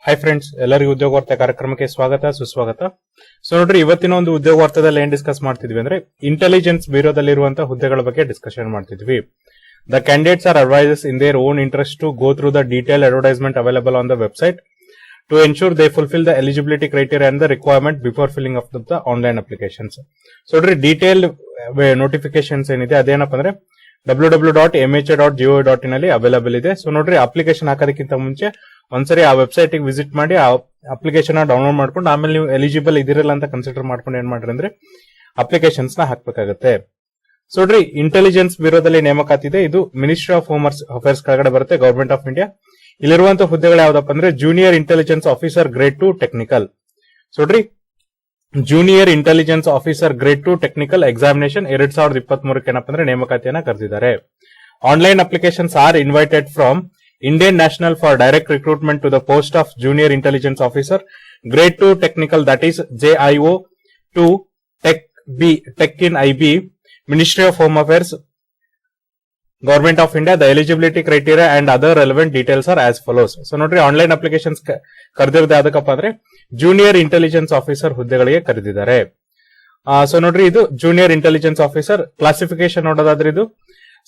Hi friends, ಎಲ್ಲರಿಗೂ ಉದ್ಯೋಗ ವಾರ್ತೆ ಕಾರ್ಯಕ್ರಮಕ್ಕೆ ಸ್ವಾಗತ ಸುಸ್ವಾಗತ. ಸೊ ನೋಡ್ರಿ, ಇವತ್ತಿನ ಒಂದು ಉದ್ಯೋಗ ವಾರ್ತೆದಲ್ಲಿ ಏನ್ ಡಿಸ್ಕಸ್ ಮಾಡ್ತಿದ್ವಿ ಅಂದ್ರೆ ಇಂಟೆಲಿಜೆನ್ಸ್ ಬ್ಯೂರೋದಲ್ಲಿರುವಂತಹ ಹುದ್ದೆಗಳ ಬಗ್ಗೆ ಡಿಸ್ಕಷನ್ ಮಾಡ್ತಿದ್ವಿ. The candidates are advises in their own interest to go through the detail advertisement available on the website to ensure they fulfill the eligibility criteria and the requirement before filling up the online applications. So ನೋಡ್ರಿ, detail notifications ಏನಿದೆ ಅದೇನಪ್ಪ ಅಂದ್ರೆ www.mha.gov.in ಅಲ್ಲಿ available ಇದೆ. So ನೋಡ್ರಿ, application ಹಾಕೋದಕ್ಕಿಂತ ಮುಂಚೆ ಒಂದ್ಸರಿ ಆ ವೆಬ್ಸೈಟ್ ವಿಸಿಟ್ ಮಾಡಿ ಆ ಅಪ್ಲಿಕೇಶನ್ ಡೌನ್ಲೋಡ್ ಮಾಡ್ಕೊಂಡು ಆಮೇಲೆ ನೀವು ಎಲಿಜಿಬಲ್ ಇದಿರಲ್ಲ ಅಂತ ಕನ್ಸಿಡರ್ ಮಾಡ್ಕೊಂಡು ಏನ್ ಮಾಡ್ರಿ ಅಂದ್ರೆ ಅಪ್ಲಿಕೇಶನ್ಸ್ ನ ಹಾಕ್ಬೇಕಾಗತ್ತೆ. ಸೊ ನೋಡ್ರಿ, ಇಂಟೆಲಿಜೆನ್ಸ್ ಬ್ಯೂರೋದಲ್ಲಿ ನೇಮಕಾತಿ ಇದೆ. ಇದು ಮಿನಿಸ್ಟ್ರಿ ಆಫ್ ಹೋಮ್ ಅಫೇರ್ಸ್ ಕೆಳಗಡೆ ಬರುತ್ತೆ, ಗವರ್ಮೆಂಟ್ ಆಫ್ ಇಂಡಿಯಾ. ಇಲ್ಲಿರುವಂತಹ ಹುದ್ದೆಗಳು ಯಾವ್ದಪ್ಪ ಅಂದ್ರೆ junior intelligence officer grade 2 technical. So ನೋಡ್ರಿ, junior intelligence officer grade 2 technical examination 2023 ಏನಪ್ಪ ಅಂದ್ರೆ ನೇಮಕಾತಿಯನ್ನ ಕರೆದಿದ್ದಾರೆ. Online applications are invited from Indian national for direct recruitment to the post of junior intelligence officer grade 2 technical, that is JIO 2 Tech in IB, Ministry of Home Affairs, Government of India. The eligibility criteria and other relevant details are as follows. So ನೋಡ್ರಿ, online applications ಕರೆದಿರೋದು ಯಾವ್ದಕ್ಕಪ್ಪ ಅಂದ್ರೆ junior intelligence officer ಹುದ್ದೆಗಳಿಗೆ ಕರೆದಿದ್ದಾರೆ. So ನೋಡ್ರಿ, ಇದು junior intelligence officer classification ನೋಡೋದಾದ್ರೆ ಇದು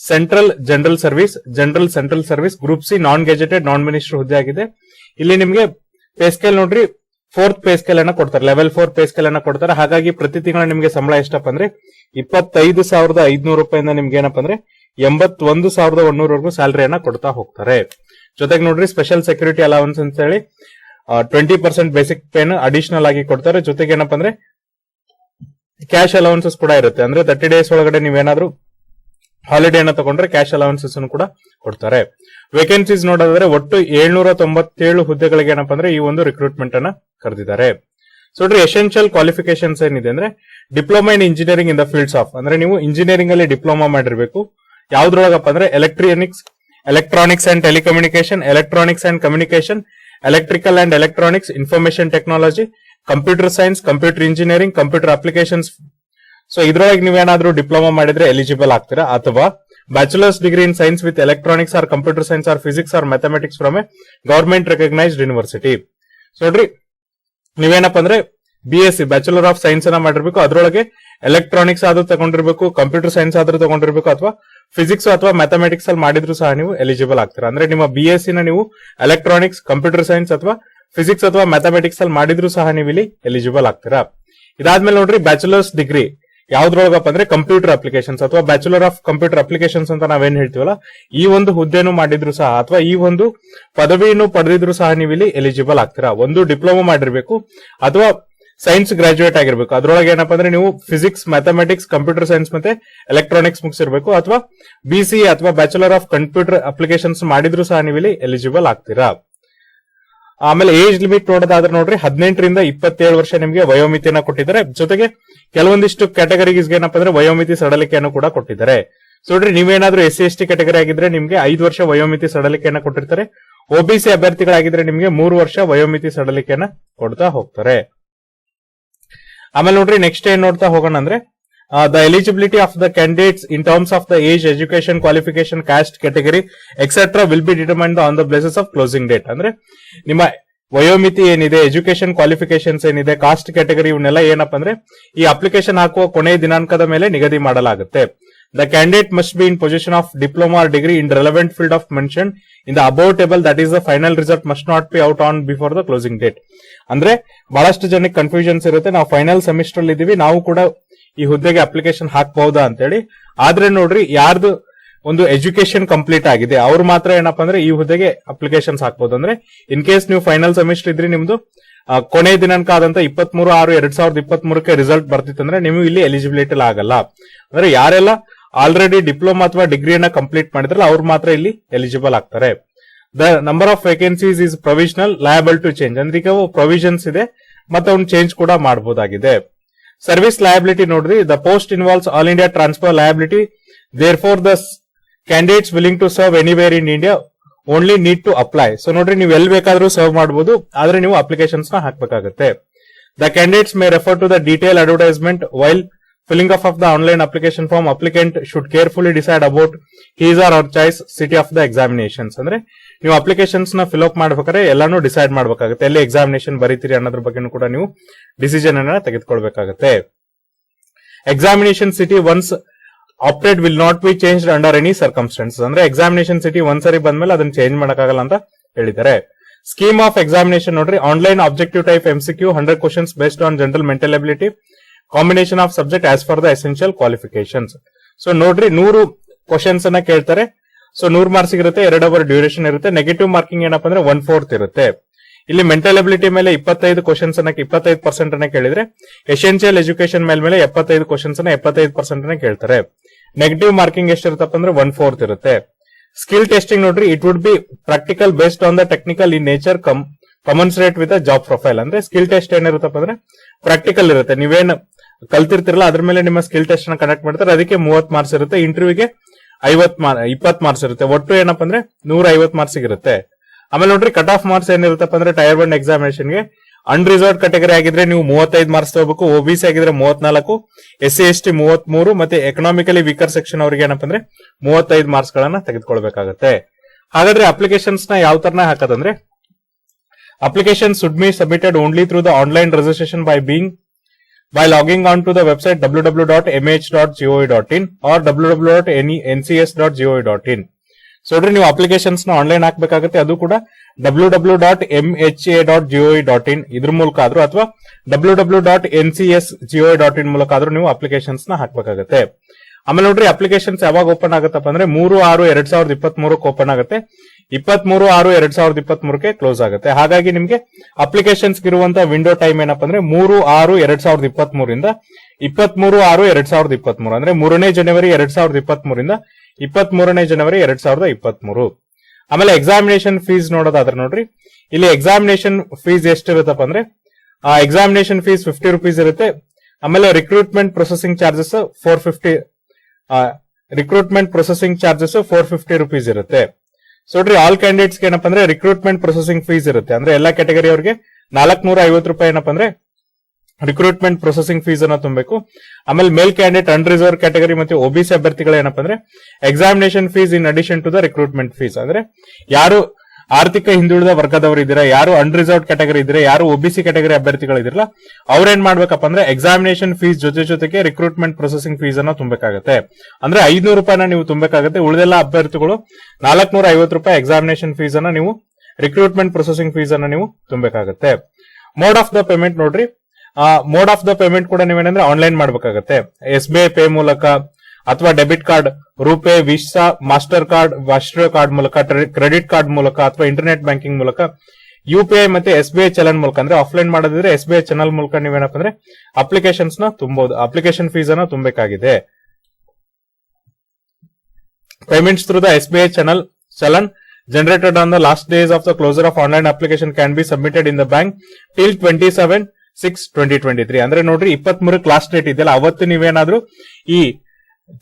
central general service group C non gazetted ನಾನ್ minister ಹುದ್ದೆ ಆಗಿದೆ. ಇಲ್ಲಿ ನಿಮ್ಗೆ ಪೇ ಸ್ಕೇಲ್ ನೋಡ್ರಿ 4th ಪೇ ಸ್ಕೇಲ್ ಅನ್ನ ಕೊಡ್ತಾರೆ, ಲೆವೆಲ್ 4 ಪೇ ಸ್ಕೇಲ್ ಅನ್ನ ಕೊಡ್ತಾರೆ. ಹಾಗಾಗಿ ಪ್ರತಿ ತಿಂಗಳ ನಿಮ್ಗೆ ಸಂಬಳ ಎಷ್ಟಪ್ಪ ಅಂದ್ರೆ 25,500 ರೂಪಾಯಿಂದ ನಿಮ್ಗೆ ಏನಪ್ಪ ಅಂದ್ರೆ 81,100 ಸ್ಯಾಲರಿಯನ್ನ ಕೊಡ್ತಾ ಹೋಗ್ತಾರೆ. ಜೊತೆಗೆ ನೋಡ್ರಿ, ಸ್ಪೆಷಲ್ ಸೆಕ್ಯೂರಿಟಿ ಅಲೌನ್ಸ್ ಅಂತ ಹೇಳಿ 20% ಬೇಸಿಕ್ ಪೇನ್ ಅಡಿಷನಲ್ ಆಗಿ ಕೊಡ್ತಾರೆ. ಜೊತೆಗೆ ಏನಪ್ಪ ಅಂದ್ರೆ ಕ್ಯಾಶ್ ಅಲೌನ್ಸಸ್ ಕೂಡ ಇರುತ್ತೆ. ಅಂದ್ರೆ 30 ಡೇಸ್ ಒಳಗಡೆ ನೀವೇನಾದ್ರೂ ಹಾಲಿಡೇ ಅನ್ನ ತಗೊಂಡ್ರೆ ಕ್ಯಾಶ್ ಅಲೌನ್ಸಸ್ ಕೂಡ ಕೊಡ್ತಾರೆ. ವೇಕೆನ್ಸೀಸ್ ನೋಡೋದಾದ್ರೆ ಒಟ್ಟು 797 ಹುದ್ದೆಗಳಿಗೆ ಏನಪ್ಪ ಅಂದ್ರೆ ಈ ಒಂದು ರಿಕ್ರೂಟ್ಮೆಂಟ್ ಅನ್ನ ಕರೆದಿದ್ದಾರೆ. ಸೊ ನೋಡ್ರಿ, ಎಸೆನ್ಷಿಯಲ್ ಕ್ವಾಲಿಫಿಕೇಶನ್ಸ್ ಏನಿದೆ ಅಂದ್ರೆ diploma in engineering in the fields of, ಅಂದ್ರೆ ನೀವು ಇಂಜಿನಿಯರಿಂಗ್ ಅಲ್ಲಿ ಡಿಪ್ಲೊಮಾ ಮಾಡಿರ್ಬೇಕು. ಯಾವ್ದ್ರೊಳಗಪ್ಪ ಅಂದ್ರೆ electronics and telecommunication, electronics and communication, electrical and electronics, information technology, computer science, computer engineering, computer applications. So ಇದ್ರೊಳಗೆ ನೀವೇನಾದ್ರೂ ಡಿಪ್ಲೊಮಾ ಮಾಡಿದ್ರೆ ಎಲಿಜಿಬಲ್ ಆಗ್ತೀರಾ. ಅಥವಾ bachelors degree in science with electronics or computer science or physics or mathematics from a government recognised university. So ನೋಡ್ರಿ, ನೀವೇನಪ್ಪ ಅಂದ್ರೆ BSc bachelor of science ಅನ್ನ ಮಾಡಿರ್ಬೇಕು. ಅದರೊಳಗೆ ಎಲೆಕ್ಟ್ರಾನಿಕ್ಸ್ ಆದ್ರೂ ತಗೊಂಡಿರ್ಬೇಕು, ಕಂಪ್ಯೂಟರ್ ಸೈನ್ಸ್ ಆದ್ರೂ ತಗೊಂಡಿರ್ಬೇಕು, ಅಥವಾ ಫಿಸಿಕ್ಸ್ ಅಥವಾ ಮ್ಯಾಥಮೆಟಿಕ್ಸ್ ಅಲ್ಲಿ ಮಾಡಿದ್ರು ಸಹ ನೀವು ಎಲಿಜಿಬಲ್ ಆಗ್ತೀರಾ. ಅಂದ್ರೆ ನಿಮ್ಮ BSc ನ ನೀವು ಎಲೆಕ್ಟ್ರಾನಿಕ್ಸ್, ಕಂಪ್ಯೂಟರ್ ಸೈನ್ಸ್ ಅಥವಾ ಫಿಸಿಕ್ಸ್ ಅಥವಾ ಮ್ಯಾಥಮೆಟಿಕ್ಸ್ ಅಲ್ಲಿ ಮಾಡಿದ್ರು ಸಹ ನೀವು ಇಲ್ಲಿ ಎಲಿಜಿಬಲ್ ಆಗ್ತೀರಾ. ಇದಾದ್ಮೇಲೆ ನೋಡ್ರಿ, ಬ್ಯಾಚುಲರ್ಸ್ ಡಿಗ್ರಿ ಯಾವ್ದ್ರೊಳಗಪ್ಪ ಅಂದ್ರೆ ಕಂಪ್ಯೂಟರ್ ಅಪ್ಲಿಕೇಶನ್ಸ್ ಅಥವಾ ಬ್ಯಾಚುಲರ್ ಆಫ್ ಕಂಪ್ಯೂಟರ್ ಅಪ್ಲಿಕೇಶನ್ಸ್ ಅಂತ ನಾವೇನ್ ಹೇಳ್ತೀವಲ್ಲ, ಈ ಒಂದು ಹುದ್ದೆನು ಮಾಡಿದ್ರು ಸಹ ಅಥವಾ ಈ ಒಂದು ಪದವಿಯನ್ನು ಪಡೆದಿದ್ರು ಸಹ ನೀವು ಇಲ್ಲಿ ಎಲಿಜಿಬಲ್ ಆಗ್ತೀರಾ. ಒಂದು ಡಿಪ್ಲೊಮಾ ಮಾಡಿರ್ಬೇಕು ಅಥವಾ ಸೈನ್ಸ್ ಗ್ರಾಜುಯೇಟ್ ಆಗಿರ್ಬೇಕು. ಅದ್ರೊಳಗೆ ಏನಪ್ಪಾ ಅಂದ್ರೆ ನೀವು ಫಿಸಿಕ್ಸ್, ಮ್ಯಾಥಮೆಟಿಕ್ಸ್, ಕಂಪ್ಯೂಟರ್ ಸೈನ್ಸ್ ಮತ್ತೆ ಎಲೆಕ್ಟ್ರಾನಿಕ್ಸ್ ಮುಗಿಸಿರ್ಬೇಕು. ಅಥವಾ BCA ಅಥವಾ ಬ್ಯಾಚುಲರ್ ಆಫ್ ಕಂಪ್ಯೂಟರ್ ಅಪ್ಲಿಕೇಶನ್ಸ್ ಮಾಡಿದ್ರು ಸಹ ನೀವು ಇಲ್ಲಿ ಎಲಿಜಿಬಲ್ ಆಗ್ತೀರಾ. ಆಮೇಲೆ ಏಜ್ ಲಿಮಿಟ್ ನೋಡೋದಾದ್ರೆ ನೋಡ್ರಿ, 18 ರಿಂದ 27 ವರ್ಷ ನಿಮಗೆ ವಯೋಮಿತಿಯನ್ನ ಕೊಟ್ಟಿದ್ದಾರೆ. ಜೊತೆಗೆ ಕೆಲವೊಂದಿಷ್ಟು ಕ್ಯಾಟಗರೀಸ್ ಏನಪ್ಪಾ ಅಂದ್ರೆ ವಯೋಮಿತಿ ಸಡಲಿಕೆಯನ್ನು ಕೂಡ ಕೊಟ್ಟಿದ್ದಾರೆ. ಸೊ ನೋಡ್ರಿ, ನೀವೇನಾದ್ರೂ SC/ST ಕ್ಯಾಟಗರಿ ಆಗಿದ್ರೆ ನಿಮ್ಗೆ 5 ವರ್ಷ ವಯೋಮಿತಿ ಸಡಲಿಕೆಯನ್ನ ಕೊಟ್ಟಿರ್ತಾರೆ. OBC ಅಭ್ಯರ್ಥಿಗಳಾಗಿದ್ರೆ ನಿಮ್ಗೆ 3 ವರ್ಷ ವಯೋಮಿತಿ ಸಡಲಿಕೆಯನ್ನ ಕೊಡ್ತಾ ಹೋಗ್ತಾರೆ. ಆಮೇಲೆ ನೋಡ್ರಿ, ನೆಕ್ಸ್ಟ್ ಏನ್ ನೋಡ್ತಾ ಹೋಗೋಣ ಅಂದ್ರೆ the eligibility of the candidates in terms of the age, education, qualification, caste category etcetera will be determined on the basis of closing date. ಅಂದ್ರೆ ನಿಮ್ಮ ವಯೋಮಿತಿ ಏನಿದೆ, ಎಜುಕೇಶನ್ ಕ್ವಾಲಿಫಿಕೇಶನ್ಸ್ ಏನಿದೆ, ಕಾಸ್ಟ್ ಕ್ಯಾಟಗರಿ, ಇವನ್ನೆಲ್ಲ ಏನಪ್ಪ ಅಂದ್ರೆ ಈ ಅಪ್ಲಿಕೇಶನ್ ಹಾಕುವ ಕೊನೆಯ ದಿನಾಂಕದ ಮೇಲೆ ನಿಗದಿ ಮಾಡಲಾಗುತ್ತೆ. The candidate must be in possession of diploma or degree in relevant field of mention in the above table, that is the final result must not be out on before the closing date. ಅಂದ್ರೆ ಬಹಳಷ್ಟು ಜನಕ್ಕೆ confusions ಇರುತ್ತೆ, ನಾವು final semester ಅಲ್ಲಿ ಇದೀವಿ, ನಾವು ಕೂಡ ಈ ಹುದ್ದೆಗೆ ಅಪ್ಲಿಕೇಶನ್ ಹಾಕಬಹುದಾ ಅಂತೇಳಿ. ಆದ್ರೆ ನೋಡ್ರಿ, ಯಾರ್ದು ಒಂದು ಎಜುಕೇಶನ್ ಕಂಪ್ಲೀಟ್ ಆಗಿದೆ ಅವ್ರು ಮಾತ್ರ ಏನಪ್ಪಾ ಅಂದ್ರೆ ಈ ಹುದ್ದೆಗೆ ಅಪ್ಲಿಕೇಶನ್ಸ್ ಹಾಕಬಹುದು. ಅಂದ್ರೆ ಇನ್ ಕೇಸ್ ನೀವು ಫೈನಲ್ ಸೆಮಿಸ್ಟರ್ ಇದ್ರಿ, ನಿಮ್ದು ಕೊನೆಯ ದಿನಾಂಕ ಆದಂತ 23/6/2023 ರಿಸಲ್ಟ್ ಬರ್ತಿತ್ತಂದ್ರೆ ನೀವು ಇಲ್ಲಿ ಎಲಿಜಿಬಿಲಿಟಿ ಆಗಲ್ಲ. ಅಂದ್ರೆ ಯಾರೆಲ್ಲ ಆಲ್ರೆಡಿ ಡಿಪ್ಲೊಮಾ ಅಥವಾ ಡಿಗ್ರಿಯನ್ನ ಕಂಪ್ಲೀಟ್ ಮಾಡಿದ್ರಲ್ಲ ಅವ್ರು ಮಾತ್ರ ಇಲ್ಲಿ ಎಲಿಜಿಬಲ್ ಆಗ್ತಾರೆ. The number of vacancies is provisional liable to change, ಅಂದ್ರೆ ಈಗ ಪ್ರೊವಿಷನ್ಸ್ ಇದೆ ಮತ್ತೆ ಅವ್ನು ಚೇಂಜ್ ಕೂಡ ಮಾಡಬಹುದಾಗಿದೆ. ಸರ್ವಿಸ್ ಲಯಬಿಲಿಟಿ ನೋಡ್ರಿ, the post involves all India transfer liability, therefore the candidates willing to serve anywhere in India only need to apply. So ನೋಡ್ರಿ, ನೀವು ಎಲ್ಲಿ ಬೇಕಾದ್ರೂ ಸರ್ವ್ ಮಾಡಬಹುದು, ಆದ್ರೆ ನೀವು ಅಪ್ಲಿಕೇಶನ್ಸ್ ನ ಹಾಕಬೇಕಾಗುತ್ತೆ. The candidates may refer to the detail advertisement while filling of the online application form. Applicant should carefully decide about his or her choice city of the examinations. ಅಂದ್ರೆ ನೀವು ಅಪ್ಲಿಕೇಶನ್ಸ್ ನ fill up ಮಾಡ್ಬೇಕಾದ್ರೆ ಎಲ್ಲಾನು decide ಮಾಡ್ಬೇಕಾಗುತ್ತೆ, ಎಲ್ಲಿ examination ಬರೀತೀರಿ ಅನ್ನೋದ್ರ ಬಗ್ಗೆ ಕೂಡ ನೀವು ಡಿಸಿಷನ್ ಅನ್ನ ತೆಗೆದುಕೊಳ್ಬೇಕಾಗುತ್ತೆ. Examination city once opted will not be change under any circumstances. ಅಂದ್ರೆ ಎಕ್ಸಾಮಿನೇಷನ್ ಸಿಟಿ ಒಂದ್ಸರಿ ಬಂದ್ಮೇಲೆ ಅದನ್ನ ಚೇಂಜ್ ಮಾಡಕ್ಕಾಗಲ್ಲ ಅಂತ ಹೇಳಿದ್ದಾರೆ. ಸ್ಕೀಮ್ ಆಫ್ ಎಕ್ಸಾಮಿನೇಷನ್ ನೋಡ್ರಿ, online objective type MCQ 100 questions based on general mental ability, combination of subject as for the essential qualifications. So ನೋಡ್ರಿ 100 questions ಅನ್ನ ಕೇಳ್ತಾರೆ. ಸೊ 100 ಮಾರ್ಕ್ಸ್ ಇರುತ್ತೆ, 2 ಅವರ್ ಡ್ಯೂರೇಷನ್ ಇರುತ್ತೆ. ನೆಗೆಟಿವ್ ಮಾರ್ಕಿಂಗ್ ಏನಪ್ಪಾ ಅಂದ್ರೆ 1/4 ಇರುತ್ತೆ. ಇಲ್ಲಿ ಮೆಂಟಲ್ ಎಬಿಲಿಟಿ ಮೇಲೆ 25 ಕ್ವಶನ್ಸ್ ಅನ್ನ 25% ಅನ್ನ ಕೇಳಿದ್ರೆ, ಎಸೆನ್ಷಿಯಲ್ ಎಜುಕೇಶನ್ ಮೇಲೆ 75 ಕ್ವಶನ್ಸ್ ಅನ್ನ 75% ಅನ್ನ ಕೇಳ್ತಾರೆ. ನೆಗೆಟಿವ್ ಮಾರ್ಕಿಂಗ್ ಎಷ್ಟಿರುತ್ತಪ್ಪ ಅಂದ್ರೆ 1/4 ಇರುತ್ತೆ. ಸ್ಕಿಲ್ ಟೆಸ್ಟಿಂಗ್ ನೋಡ್ರಿ, it would be practical based on the technical in nature commensurate with job profile. ಅಂದ್ರೆ ಸ್ಕಿಲ್ ಟೆಸ್ಟ್ ಏನಿರುತ್ತಪ್ಪ ಅಂದ್ರೆ ಪ್ರಾಕ್ಟಿಕಲ್ ಇರುತ್ತೆ, ನೀವೇನ್ ಕಲ್ತಿರ್ತಿರಲ್ಲ ಅದ್ರ ಮೇಲೆ ನಿಮ್ಮ ಸ್ಕಿಲ್ ಟೆಸ್ಟ್ ಅನ್ನ ಕಂಡಕ್ಟ್ ಮಾಡ್ತಾರೆ. ಅದಕ್ಕೆ 30 ಮಾರ್ಕ್ಸ್ ಇರುತ್ತೆ. ಇಂಟರ್ವ್ಯೂಗೆ 20 ಮಾರ್ಕ್ಸ್ ಇರುತ್ತೆ. ಒಟ್ಟು ಏನಪ್ಪಾ ಅಂದ್ರೆ 150 ಮಾರ್ಕ್ಸ್ ಇರುತ್ತೆ. ಆಮೇಲೆ ನೋಡ್ರಿ ಕಟ್ ಆಫ್ ಮಾರ್ಕ್ಸ್ ಏನಿರುತ್ತಪ್ಪ ಅಂದ್ರೆ ಟೈರ್ 1 ಎಕ್ಸಾಮಿನೇಷನ್ಗೆ ಅನ್ರಿಸರ್ವ್ಡ್ ಕ್ಯಾಟಗರಿ ಆಗಿದ್ರೆ ನೀವು 35 ಮಾರ್ಕ್ಸ್ ತಗೋಬೇಕು, OBC ಆಗಿದ್ರೆ 34, SC ST 33, ಮತ್ತೆ ಎಕನಾಮಿಕಲಿ ವೀಕರ್ ಸೆಕ್ಷನ್ ಅವರಿಗೆ ಏನಪ್ಪ ಅಂದ್ರೆ 35 ಮಾರ್ಕ್ಸ್ ಗಳನ್ನ ತೆಗೆದುಕೊಳ್ಬೇಕಾಗತ್ತೆ. ಹಾಗಾದ್ರೆ ಅಪ್ಲಿಕೇಶನ್ಸ್ ನ ಯಾವ ತರನ ಹಾಕೋದಂದ್ರೆ, application should be submitted only through the online registration by logging on to the website www.mh.gov.in or www.ncs.gov.in. So ನೋಡ್ರಿ, ನೀವು ಅಪ್ಲಿಕೇಶನ್ಸ್ ನ ಆನ್ಲೈನ್ ಹಾಕ್ಬೇಕಾಗುತ್ತೆ. ಅದು ಕೂಡ www.mha.gov.in ಇದ್ರ ಮೂಲಕ ಆದ್ರೂ ಅಥವಾ www.ncs.gov.in ಮೂಲಕ ಆದ್ರೂ ನೀವು ಅಪ್ಲಿಕೇಶನ್ಸ್ ನ ಹಾಕ್ಬೇಕಾಗುತ್ತೆ. ಆಮೇಲೆ ನೋಡ್ರಿ, ಅಪ್ಲಿಕೇಶನ್ಸ್ ಯಾವಾಗ ಓಪನ್ ಆಗುತ್ತಪ್ಪ ಅಂದ್ರೆ 3/6/2023 ಓಪನ್ ಆಗುತ್ತೆ, 23/6/2023 ಕ್ಲೋಸ್ ಆಗುತ್ತೆ. ಹಾಗಾಗಿ ನಿಮ್ಗೆ ಅಪ್ಲಿಕೇಶನ್ಸ್ ಇರುವಂತ ವಿಂಡೋ ಟೈಮ್ ಏನಪ್ಪಾ ಅಂದ್ರೆ 3/6/2023 ಇಂದ 23/6/2023, ಅಂದ್ರೆ 3ನೇ ಜನವರಿ 2023 ಇಂದ 23ನೇ ಜನವರಿ 2023. ಆಮೇಲೆ ಎಕ್ಸಾಮಿನೇಷನ್ ಫೀಸ್ ನೋಡೋದಾದ್ರೆ ನೋಡ್ರಿ, ಇಲ್ಲಿ ಎಕ್ಸಾಮಿನೇಷನ್ ಫೀಸ್ ಎಷ್ಟಿರುತ್ತಪ್ಪ ಅಂದ್ರೆ ಎಕ್ಸಾಮಿನೇಷನ್ ಫೀಸ್ 50 ರೂಪೀಸ್ ಇರುತ್ತೆ. ಆಮೇಲೆ ರಿಕ್ರೂಟ್ಮೆಂಟ್ ಪ್ರೊಸೆಸಿಂಗ್ ಚಾರ್ಜಸ್ 450 ರೂಪೀಸ್ ಇರುತ್ತೆ. ಸೊ ನೋಡ್ರಿ, ಆಲ್ ಕ್ಯಾಂಡಿಡೇಟ್ಸ್ ಏನಪ್ಪಾ ಅಂದ್ರೆ ರಿಕ್ರೂಟ್ಮೆಂಟ್ ಪ್ರೊಸೆಸಿಂಗ್ ಫೀಸ್ ಇರುತ್ತೆ. ಅಂದ್ರೆ ಎಲ್ಲಾ ಕ್ಯಾಟಗರಿ ಅವರಿಗೆ 450 ರೂಪಾಯಿ ಏನಪ್ಪಾ ಅಂದ್ರೆ ರಿಕ್ರೂಟ್ಮೆಂಟ್ ಪ್ರೊಸೆಸಿಂಗ್ ಫೀಸ್ ಅನ್ನ ತುಂಬಬೇಕು. ಆಮೇಲೆ ಮೇಲ್ ಕ್ಯಾಂಡಿಡೇಟ್, ಅನ್ರಿಸರ್ವ್ ಕ್ಯಾಟಗರಿ ಮತ್ತೆ OBC ಅಭ್ಯರ್ಥಿಗಳು ಏನಪ್ಪಾ ಅಂದ್ರೆ examination fees in addition to the recruitment fees. ಅಂದ್ರೆ ಯಾರು ಆರ್ಥಿಕ ಹಿಂದುಳಿದ ವರ್ಗದವರು ಇದ್ದೀರಾ, ಯಾರು ಅನ್ರಿಸರ್ವ್ ಕ್ಯಾಟಗರಿ ಇದ್ರೆ, ಯಾರು OBC ಕ್ಯಾಟಗರಿ ಅಭ್ಯರ್ಥಿಗಳು ಇದ್ರಲ್ಲ, ಅವ್ರೇನ್ ಮಾಡ್ಬೇಕಪ್ಪ ಅಂದ್ರೆ ಎಕ್ಸಾಮಿನೇಷನ್ ಫೀಸ್ ಜೊತೆಗೆ ರಿಕ್ರೂಟ್ಮೆಂಟ್ ಪ್ರೊಸೆಸಿಂಗ್ ಫೀಸ್ ಅನ್ನ ತುಂಬಬೇಕಾಗುತ್ತೆ. ಅಂದ್ರೆ 500 ರೂಪಾಯಿನ ನೀವು ತುಂಬಬೇಕಾಗುತ್ತೆ. ಉಳಿದೆಲ್ಲ ಅಭ್ಯರ್ಥಿಗಳು 450 ರೂಪಾಯಿ ಎಕ್ಸಾಮಿನೇಷನ್ ಫೀಸ್ ಅನ್ನ ನೀವು ರಿಕ್ರೂಟ್ಮೆಂಟ್ ಪ್ರೊಸೆಸಿಂಗ್ ಫೀಸ್ ಅನ್ನ ನೀವು ತುಂಬಬೇಕಾಗುತ್ತೆ. ಮೋಡ್ ಆಫ್ ದ ಪೇಮೆಂಟ್ ನೋಡ್ರಿ, ಮೋಡ್ ಆಫ್ ದ ಪೇಮೆಂಟ್ ಕೂಡ ನೀವೇನಂದ್ರೆ ಆನ್ಲೈನ್ ಮಾಡ್ಬೇಕಾಗತ್ತೆ. SBI ಪೇ ಮೂಲಕ ಅಥವಾ debit card, RuPay, visa, master card, ರಾಷ್ಟ್ರೀಯ ಕಾರ್ಡ್ ಮೂಲಕ, ಕ್ರೆಡಿಟ್ ಕಾರ್ಡ್ ಮೂಲಕ ಅಥವಾ ಇಂಟರ್ನೆಟ್ ಬ್ಯಾಂಕಿಂಗ್ ಮೂಲಕ, UPI ಮತ್ತೆ SBI ಚಲನ್ ಮೂಲಕ. ಅಂದ್ರೆ ಆಫ್ಲೈನ್ ಮಾಡೋದಿದ್ರೆ SBI ಚಾನಲ್ ಮೂಲಕ ನೀವೇನಪ್ಪ ಅಂದ್ರೆ ಅಪ್ಲಿಕೇಶನ್ಸ್ ನ ತುಂಬಬಹುದು, ಅಪ್ಲಿಕೇಶನ್ ಫೀಸ್ ಅನ್ನ ತುಂಬಬೇಕಾಗಿದೆ. Payments through the SBI challan generated on the last days of the closure of online application can be submitted in the bank till 27/6/2023. ಅಂದ್ರೆ ನೋಡ್ರಿ, 23 ಲಾಸ್ಟ್ ಡೇಟ್ ಇದೆಯಲ್ಲ, ಅವತ್ತು ನೀವೇನಾದ್ರೂ ಈ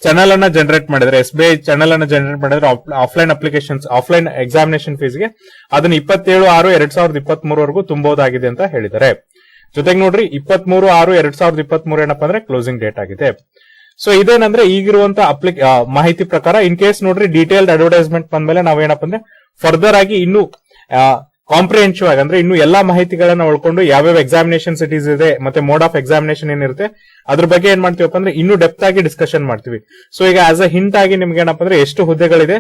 ಚಾನಲ್ ಅನ್ನ ಜನರೇಟ್ ಮಾಡಿದ್ರೆ, SBI ಚಾನಲ್ ಅನ್ನ ಜನರೇಟ್ ಮಾಡಿದ್ರೆ ಆಫ್ಲೈನ್ ಎಕ್ಸಾಮಿನೇಷನ್ ಫೀಸ್ಗೆ ಅದನ್ನ 27/6/2023 ವರೆಗೂ ತುಂಬಬಹುದಾಗಿದೆ ಅಂತ ಹೇಳಿದ್ದಾರೆ. ಜೊತೆಗೆ ನೋಡ್ರಿ, 23/6/2023 ಏನಪ್ಪಾ ಅಂದ್ರೆ ಕ್ಲೋಸಿಂಗ್ ಡೇಟ್ ಆಗಿದೆ. ಸೊ ಇದೇನಂದ್ರೆ ಈಗಿರುವಂತ ಮಾಹಿತಿ ಪ್ರಕಾರ. ಇನ್ ಕೇಸ್ ನೋಡ್ರಿ ಡೀಟೇಲ್ಡ್ ಅಡ್ವರ್ಟೈಸ್ಮೆಂಟ್ ಬಂದ್ಮೇಲೆ ನಾವೇನಪ್ಪ ಅಂದ್ರೆ ಫರ್ದರ್ ಆಗಿ ಇನ್ನು ಕಾಂಪ್ರಿಹೆನ್ಸಿವ್ ಆಗಿ, ಅಂದ್ರೆ ಇನ್ನು ಎಲ್ಲಾ ಮಾಹಿತಿಗಳನ್ನ ಒಳ್ಕೊಂಡು ಯಾವ್ಯಾವ ಎಕ್ಸಾಮಿನೇಷನ್ ಸಿಟೀಸ್ ಇದೆ ಮತ್ತೆ ಮೋಡ್ ಆಫ್ ಎಕ್ಸಾಮಿನೇಷನ್ ಏನಿರುತ್ತೆ ಅದ್ರ ಬಗ್ಗೆ ಏನ್ ಮಾಡ್ತೀವಪ್ಪ ಅಂದ್ರೆ ಇನ್ನು ಡೆಪ್ತ್ ಆಗಿ ಡಿಸ್ಕಷನ್ ಮಾಡ್ತೀವಿ. ಸೊ ಈಗ ಆಸ್ ಅ ಹಿಂಟ್ ಆಗಿ ನಿಮ್ಗೆ ಏನಪ್ಪ ಅಂದ್ರೆ ಎಷ್ಟು ಹುದ್ದೆಗಳಿದೆ,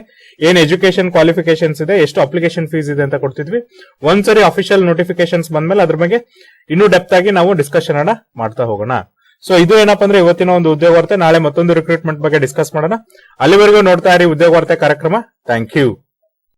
ಏನ್ ಎಜುಕೇಶನ್ ಕ್ವಾಲಿಫಿಕೇಶನ್ಸ್ ಇದೆ, ಎಷ್ಟು ಅಪ್ಲಿಕೇಶನ್ ಫೀಸ್ ಇದೆ ಅಂತ ಕೊಡ್ತಿದ್ವಿ. ಒಂದ್ಸರಿ ಅಫಿಷಿಯಲ್ ನೋಟಿಫಿಕೇಶನ್ಸ್ ಬಂದ್ಮೇಲೆ ಅದ್ರ ಬಗ್ಗೆ ಇನ್ನೂ ಡೆಪ್ತ್ ಆಗಿ ನಾವು ಡಿಸ್ಕಷನ್ ಅನ್ನ ಮಾಡ್ತಾ ಹೋಗೋಣ. ಸೊ ಇದು ಏನಪ್ಪಾ ಅಂದ್ರೆ ಇವತ್ತಿನ ಒಂದು ಉದ್ಯೋಗ ವಾರ್ತೆ. ನಾಳೆ ಮತ್ತೊಂದು ರಿಕ್ರೂಟ್ಮೆಂಟ್ ಬಗ್ಗೆ ಡಿಸ್ಕಸ್ ಮಾಡೋಣ. ಅಲ್ಲಿವರೆಗೂ ನೋಡ್ತಾ ಇರಿ ಉದ್ಯೋಗ ವಾರ್ತೆ ಕಾರ್ಯಕ್ರಮ. Thank you.